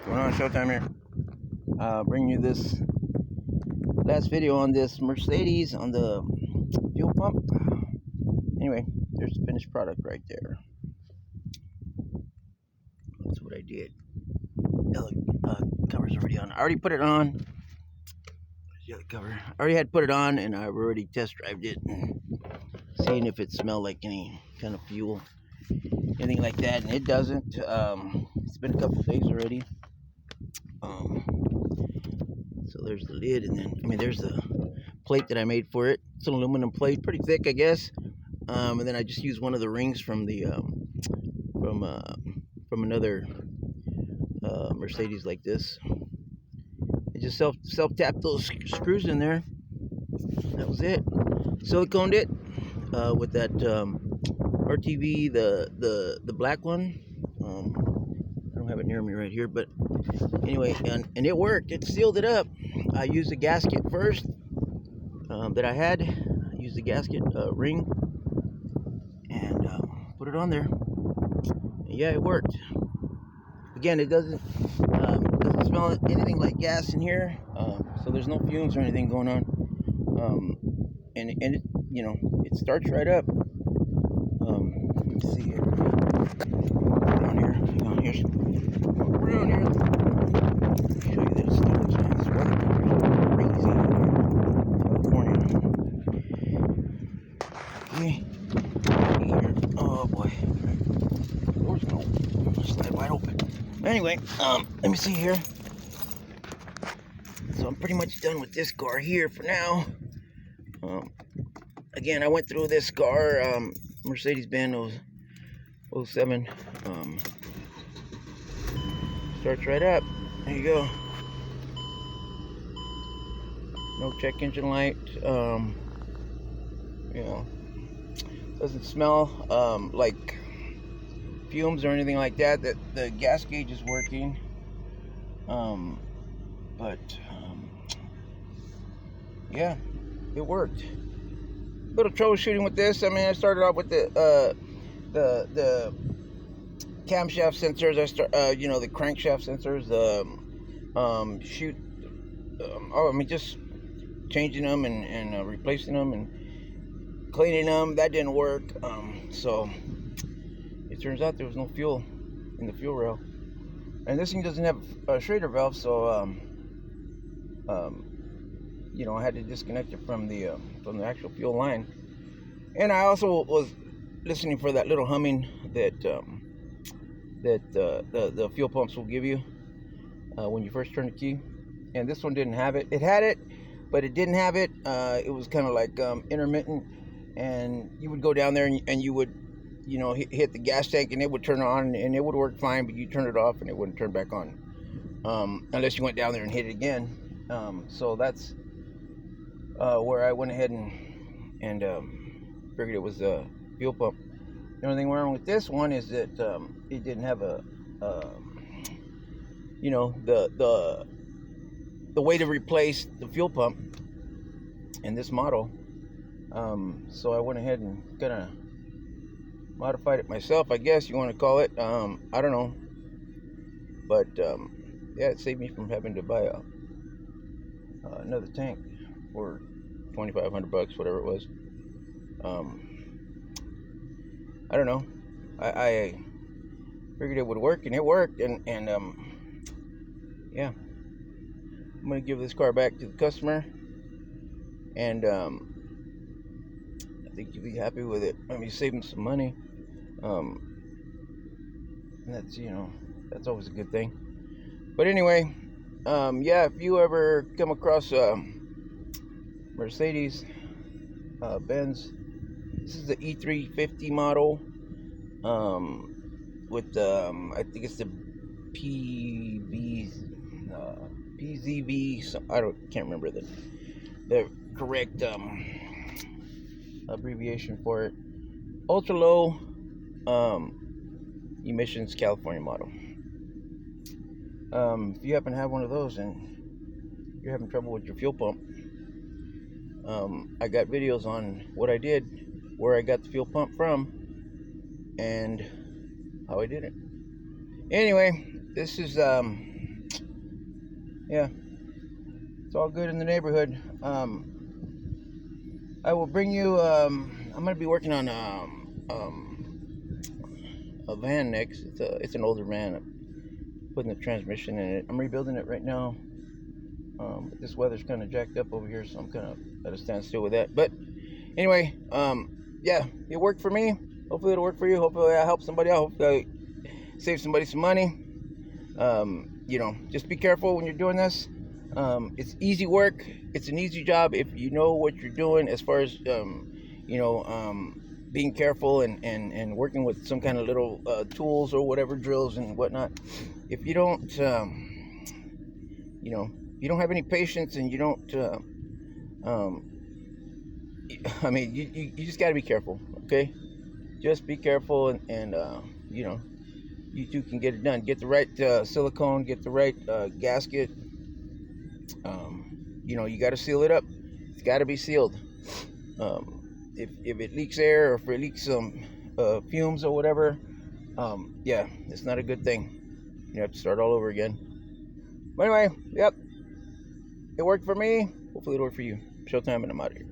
Going on, Showtime here. Bringing you this last video on this Mercedes on the fuel pump. Anyway, there's the finished product right there. That's what I did. Cover's already on. I already put it on. There's the other cover. I already had put it on, and I've already test drive it and seeing if it smelled like any kind of fuel, anything like that, and it doesn't. It's been a couple days already. So there's the lid, and then there's the plate that I made for it. It's an aluminum plate, pretty thick, I guess. And then I just used one of the rings from the from another Mercedes like this. I just self tapped those screws in there. That was it. Siliconed it with that RTV, the black one. I don't have it near me right here, but anyway, and it worked. It sealed it up. I used the gasket first that I had. I used the gasket ring and put it on there. And yeah, it worked. Again, it doesn't smell anything like gas in here, so there's no fumes or anything going on. And it, it starts right up. Let me see here. Down here. Around here. Show you this stuff. This weather is crazy in California. Okay. Here. Oh boy. Door's gonna slide wide open. Anyway, let me see here. So I'm pretty much done with this car here for now. Again, I went through this car, Mercedes Benz E350. Starts right up. There you go. No check engine light. Doesn't smell like fumes or anything like that. That the gas gauge is working. Yeah, it worked. Little troubleshooting with this. I started off with the camshaft sensors. The crankshaft sensors. Just changing them and replacing them and cleaning them. That didn't work. So it turns out there was no fuel in the fuel rail, and this thing doesn't have a Schrader valve, so I had to disconnect it from the actual fuel line. And I also was listening for that little humming that the fuel pumps will give you when you first turn the key. And this one didn't have it. It had it, but it didn't have it. It was kind of like intermittent, and you would go down there and you would hit the gas tank and it would turn on and it would work fine, but you turn it off and it wouldn't turn back on unless you went down there and hit it again. So that's where I went ahead and figured it was a fuel pump. The only thing wrong with this one is that it didn't have the way to replace the fuel pump in this model. So I went ahead and kind of modified it myself, I guess you want to call it. I don't know, but yeah, it saved me from having to buy another tank for $2,500, whatever it was. I don't know. I figured it would work, and it worked, and yeah. I'm gonna give this car back to the customer, and I think you'll be happy with it. Save him some money. And that's always a good thing. But anyway, yeah, if you ever come across Mercedes Benz, this is the E350 model, with I think it's the PZV. Can't remember the correct abbreviation for it. Ultra low emissions California model. If you happen to have one of those and you're having trouble with your fuel pump, I got videos on what I did, where I got the fuel pump from, and how I did it. Anyway, this is yeah, it's all good in the neighborhood. I will bring you. I'm gonna be working on a van next. It's an older van. I'm putting the transmission in it. I'm rebuilding it right now. But this weather's kind of jacked up over here, so I'm kind of at a standstill with that. But anyway, yeah, it worked for me. Hopefully it'll work for you. Hopefully I help somebody out. Hopefully I save somebody some money. You know, just be careful when you're doing this. It's easy work. It's an easy job if you know what you're doing as far as, you know, being careful and working with some kind of little tools or whatever, drills and whatnot. If you don't, you know, you don't have any patience and you don't, I mean, you just got to be careful, okay? Just be careful and you know, you too can get it done. Get the right silicone, get the right gasket. You know, you got to seal it up. It's got to be sealed. If it leaks air or if it leaks some fumes or whatever, yeah, it's not a good thing. You have to start all over again. But anyway, yep, it worked for me. Hopefully it'll work for you. Showtime, and I'm out of here.